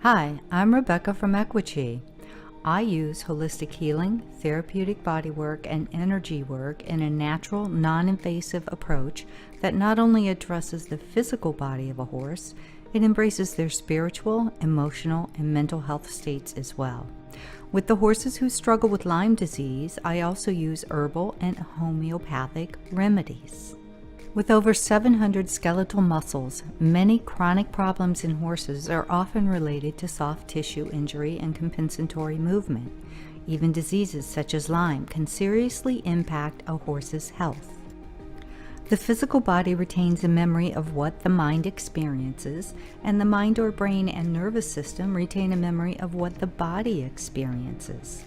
Hi, I'm Rebekah from EquiQi. I use holistic healing, therapeutic bodywork, and energy work in a natural, non-invasive approach that not only addresses the physical body of a horse, it embraces their spiritual, emotional, and mental health states as well. With the horses who struggle with Lyme disease, I also use herbal and homeopathic remedies. With over 700 skeletal muscles, many chronic problems in horses are often related to soft tissue injury and compensatory movement. Even diseases such as Lyme can seriously impact a horse's health. The physical body retains a memory of what the mind experiences, and the mind or brain and nervous system retain a memory of what the body experiences.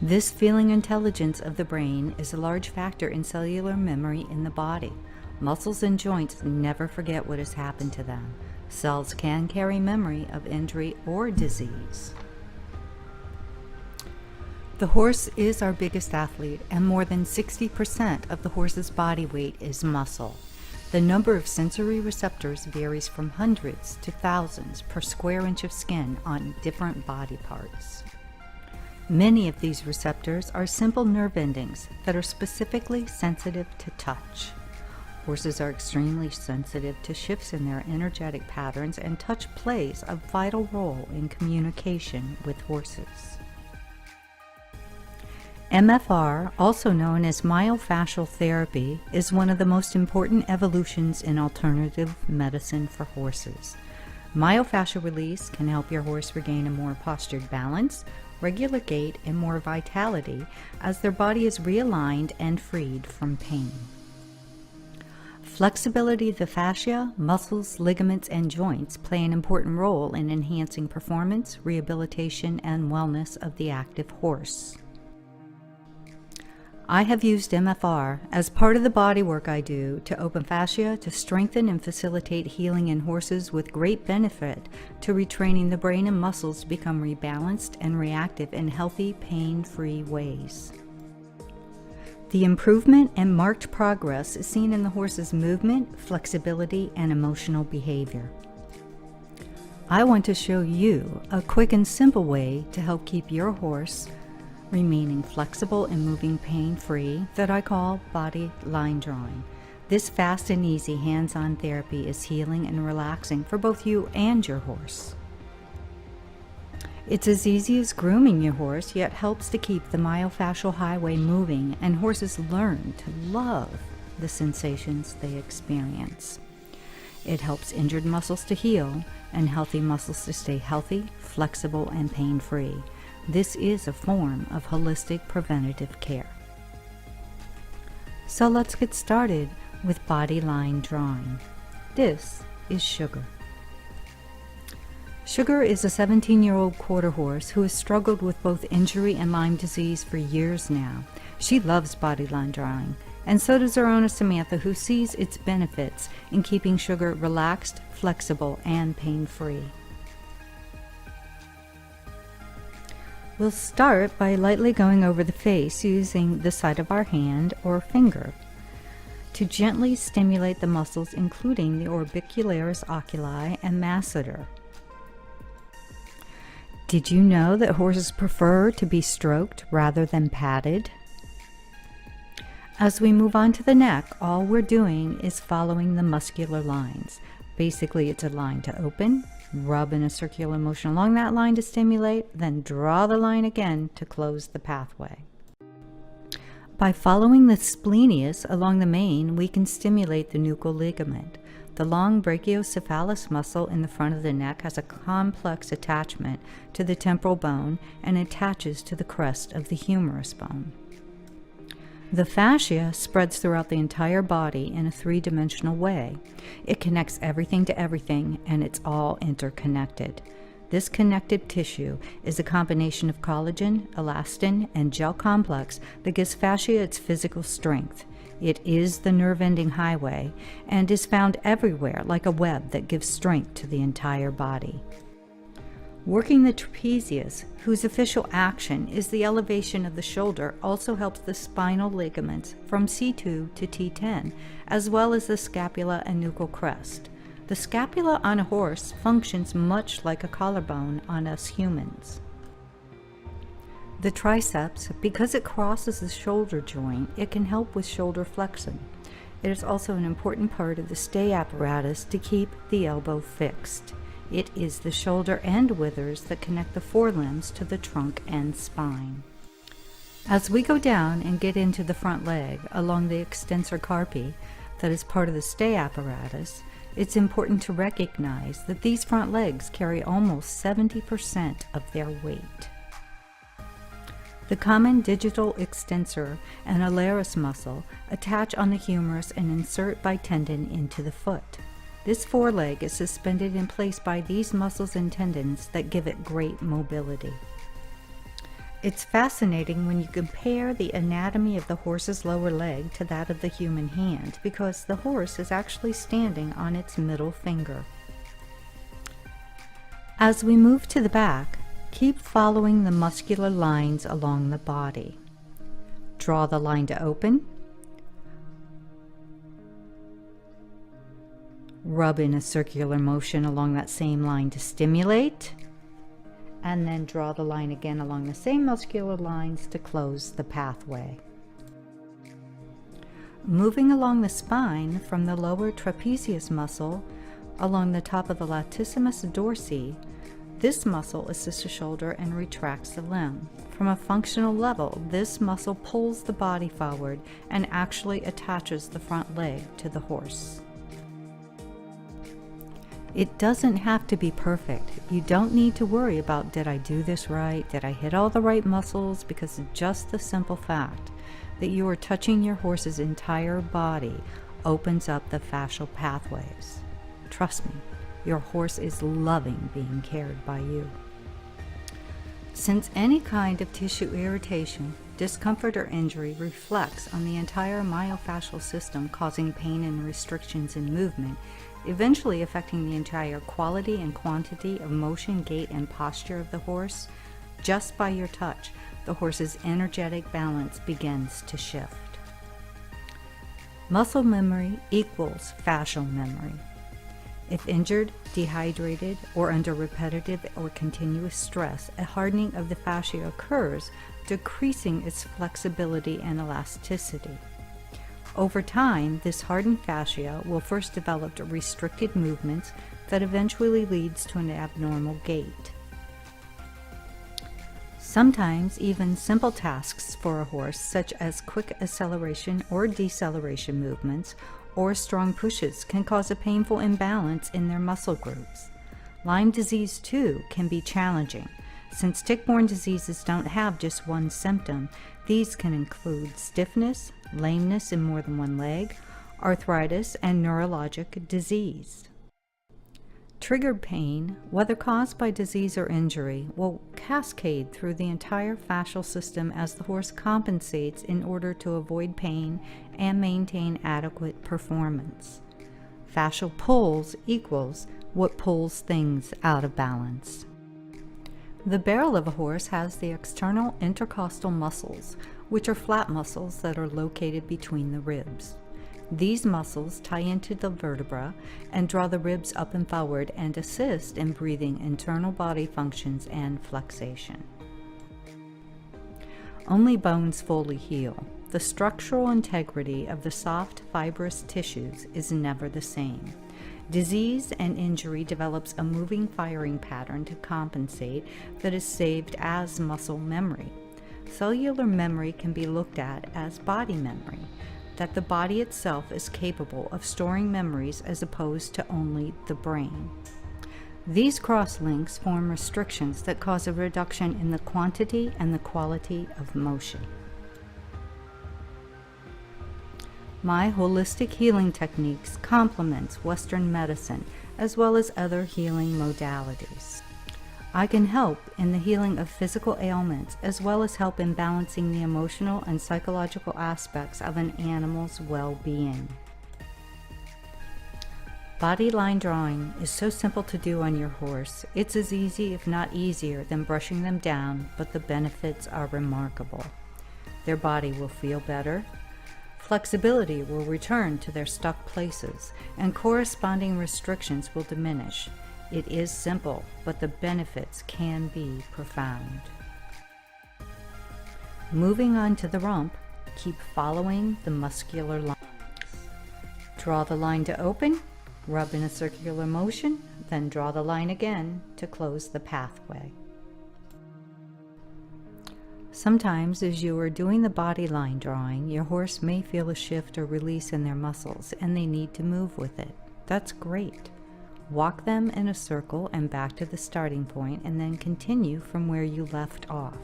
This feeling intelligence of the brain is a large factor in cellular memory in the body. Muscles and joints never forget what has happened to them. Cells can carry memory of injury or disease. The horse is our biggest athlete, and more than 60% of the horse's body weight is muscle. The number of sensory receptors varies from hundreds to thousands per square inch of skin on different body parts. Many of these receptors are simple nerve endings that are specifically sensitive to touch. Horses are extremely sensitive to shifts in their energetic patterns, and touch plays a vital role in communication with horses. MFR, also known as myofascial therapy, is one of the most important evolutions in alternative medicine for horses. Myofascial release can help your horse regain a more postured balance, regular gait, and more vitality as their body is realigned and freed from pain. Flexibility of the fascia, muscles, ligaments, and joints play an important role in enhancing performance, rehabilitation, and wellness of the active horse. I have used MFR as part of the body work I do to open fascia to strengthen and facilitate healing in horses, with great benefit to retraining the brain and muscles to become rebalanced and reactive in healthy, pain-free ways. The improvement and marked progress is seen in the horse's movement, flexibility, and emotional behavior. I want to show you a quick and simple way to help keep your horse remaining flexible and moving pain-free that I call body line drawing. This fast and easy hands-on therapy is healing and relaxing for both you and your horse. It's as easy as grooming your horse, yet helps to keep the myofascial highway moving, and horses learn to love the sensations they experience. It helps injured muscles to heal and healthy muscles to stay healthy, flexible, and pain-free. This is a form of holistic preventative care. So let's get started with body line drawing. This is Sugar. Sugar is a 17-year-old quarter horse who has struggled with both injury and Lyme disease for years now. She loves body line drawing, and so does her owner Samantha, who sees its benefits in keeping Sugar relaxed, flexible, and pain-free. We'll start by lightly going over the face using the side of our hand or finger to gently stimulate the muscles, including the orbicularis oculi and masseter. Did you know that horses prefer to be stroked rather than patted? As we move on to the neck, all we're doing is following the muscular lines. Basically, it's a line to open, rub in a circular motion along that line to stimulate, then draw the line again to close the pathway. By following the splenius along the mane, we can stimulate the nuchal ligament. The long brachiocephalus muscle in the front of the neck has a complex attachment to the temporal bone and attaches to the crest of the humerus bone. The fascia spreads throughout the entire body in a three-dimensional way. It connects everything to everything, and it's all interconnected. This connective tissue is a combination of collagen, elastin, and gel complex that gives fascia its physical strength. It is the nerve-ending highway and is found everywhere like a web that gives strength to the entire body. Working the trapezius, whose official action is the elevation of the shoulder, also helps the spinal ligaments from C2 to T10, as well as the scapula and nuchal crest. The scapula on a horse functions much like a collarbone on us humans. The triceps, because it crosses the shoulder joint, it can help with shoulder flexion. It is also an important part of the stay apparatus to keep the elbow fixed. It is the shoulder and withers that connect the forelimbs to the trunk and spine. As we go down and get into the front leg along the extensor carpi, that is part of the stay apparatus, it's important to recognize that these front legs carry almost 70% of their weight. The common digital extensor and alaris muscle attach on the humerus and insert by tendon into the foot. This foreleg is suspended in place by these muscles and tendons that give it great mobility. It's fascinating when you compare the anatomy of the horse's lower leg to that of the human hand, because the horse is actually standing on its middle finger. As we move to the back, keep following the muscular lines along the body. Draw the line to open. Rub in a circular motion along that same line to stimulate. And then draw the line again along the same muscular lines to close the pathway. Moving along the spine from the lower trapezius muscle along the top of the latissimus dorsi, this muscle assists the shoulder and retracts the limb. From a functional level, this muscle pulls the body forward and actually attaches the front leg to the horse. It doesn't have to be perfect. You don't need to worry about, did I do this right? Did I hit all the right muscles? Because just the simple fact that you are touching your horse's entire body opens up the fascial pathways. Trust me, your horse is loving being cared by you. Since any kind of tissue irritation, discomfort, or injury reflects on the entire myofascial system, causing pain and restrictions in movement, eventually affecting the entire quality and quantity of motion, gait, and posture of the horse, just by your touch, the horse's energetic balance begins to shift. Muscle memory equals fascial memory. If injured, dehydrated, or under repetitive or continuous stress, a hardening of the fascia occurs, decreasing its flexibility and elasticity. Over time, this hardened fascia will first develop restricted movements that eventually leads to an abnormal gait. Sometimes even simple tasks for a horse, such as quick acceleration or deceleration movements or strong pushes, can cause a painful imbalance in their muscle groups. Lyme disease, too, can be challenging. Since tick-borne diseases don't have just one symptom, these can include stiffness, lameness in more than one leg, arthritis, and neurologic disease. Triggered pain, whether caused by disease or injury, will cascade through the entire fascial system as the horse compensates in order to avoid pain and maintain adequate performance. Fascial pulls equals what pulls things out of balance. The barrel of a horse has the external intercostal muscles, which are flat muscles that are located between the ribs. These muscles tie into the vertebra and draw the ribs up and forward and assist in breathing internal body functions and flexation. Only bones fully heal. The structural integrity of the soft, fibrous tissues is never the same. Disease and injury develops a moving firing pattern to compensate that is saved as muscle memory. Cellular memory can be looked at as body memory, that the body itself is capable of storing memories as opposed to only the brain. These cross-links form restrictions that cause a reduction in the quantity and the quality of motion. My holistic healing techniques complements Western medicine as well as other healing modalities. I can help in the healing of physical ailments as well as help in balancing the emotional and psychological aspects of an animal's well-being. Body line drawing is so simple to do on your horse. It's as easy, if not easier, than brushing them down, but the benefits are remarkable. Their body will feel better, Flexibility will return to their stuck places, and corresponding restrictions will diminish. It is simple, but the benefits can be profound. Moving on to the rump, keep following the muscular lines. Draw the line to open, rub in a circular motion, then draw the line again to close the pathway. Sometimes as you are doing the body line drawing, your horse may feel a shift or release in their muscles and they need to move with it. That's great. Walk them in a circle and back to the starting point and then continue from where you left off.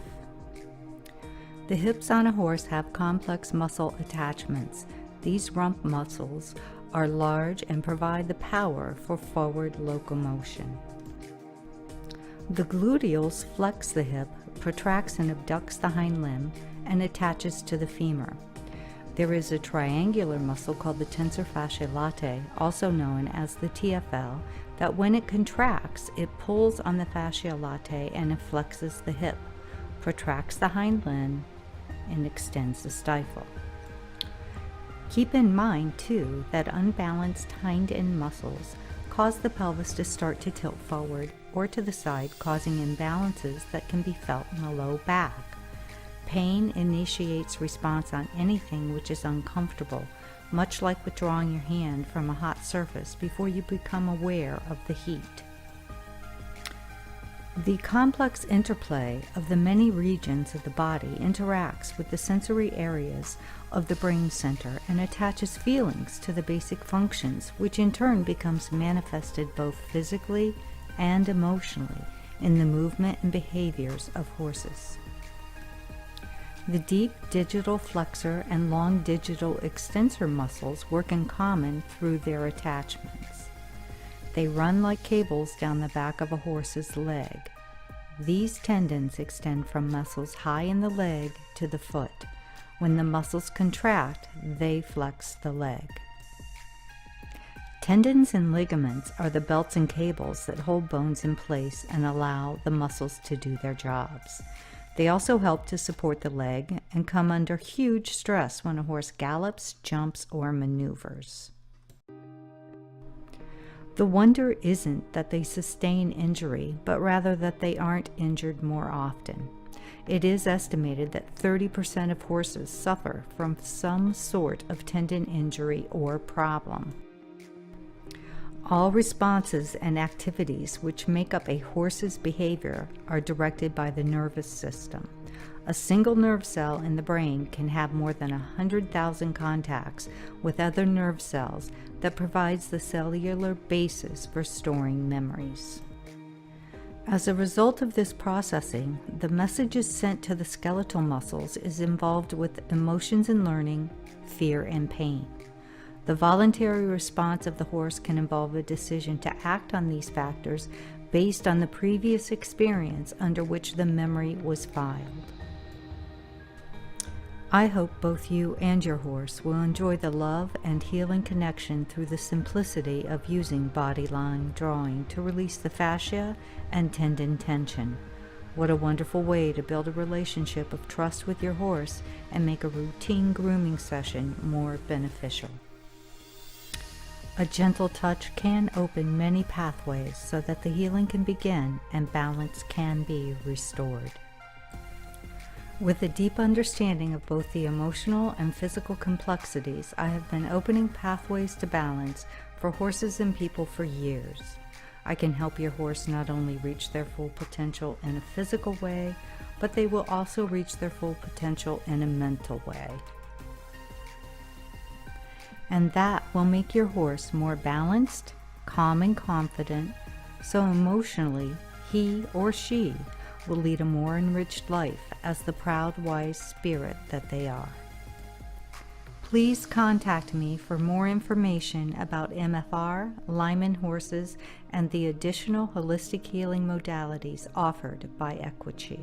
The hips on a horse have complex muscle attachments. These rump muscles are large and provide the power for forward locomotion. The gluteals flex the hip, protracts and abducts the hind limb, and attaches to the femur. There is a triangular muscle called the tensor fasciae latae, also known as the TFL, that when it contracts, it pulls on the fascia latae and it flexes the hip, protracts the hind limb, and extends the stifle. Keep in mind, too, that unbalanced hind end muscles cause the pelvis to start to tilt forward or to the side, causing imbalances that can be felt in the low back. Pain initiates response on anything which is uncomfortable, much like withdrawing your hand from a hot surface before you become aware of the heat. The complex interplay of the many regions of the body interacts with the sensory areas of the brain center and attaches feelings to the basic functions, which in turn becomes manifested both physically and emotionally in the movement and behaviors of horses. The deep digital flexor and long digital extensor muscles work in common through their attachments. They run like cables down the back of a horse's leg. These tendons extend from muscles high in the leg to the foot. When the muscles contract, they flex the leg. Tendons and ligaments are the belts and cables that hold bones in place and allow the muscles to do their jobs. They also help to support the leg and come under huge stress when a horse gallops, jumps, or maneuvers. The wonder isn't that they sustain injury, but rather that they aren't injured more often. It is estimated that 30% of horses suffer from some sort of tendon injury or problem. All responses and activities which make up a horse's behavior are directed by the nervous system. A single nerve cell in the brain can have more than 100,000 contacts with other nerve cells that provides the cellular basis for storing memories. As a result of this processing, the messages sent to the skeletal muscles is involved with emotions and learning, fear and pain. The voluntary response of the horse can involve a decision to act on these factors based on the previous experience under which the memory was filed. I hope both you and your horse will enjoy the love and healing connection through the simplicity of using body line drawing to release the fascia and tendon tension. What a wonderful way to build a relationship of trust with your horse and make a routine grooming session more beneficial. A gentle touch can open many pathways so that the healing can begin and balance can be restored. With a deep understanding of both the emotional and physical complexities, I have been opening pathways to balance for horses and people for years. I can help your horse not only reach their full potential in a physical way, but they will also reach their full potential in a mental way. And that will make your horse more balanced, calm and confident, so emotionally he or she will lead a more enriched life as the proud, wise spirit that they are. Please contact me for more information about MFR, Lyme in horses, and the additional holistic healing modalities offered by EquiQi.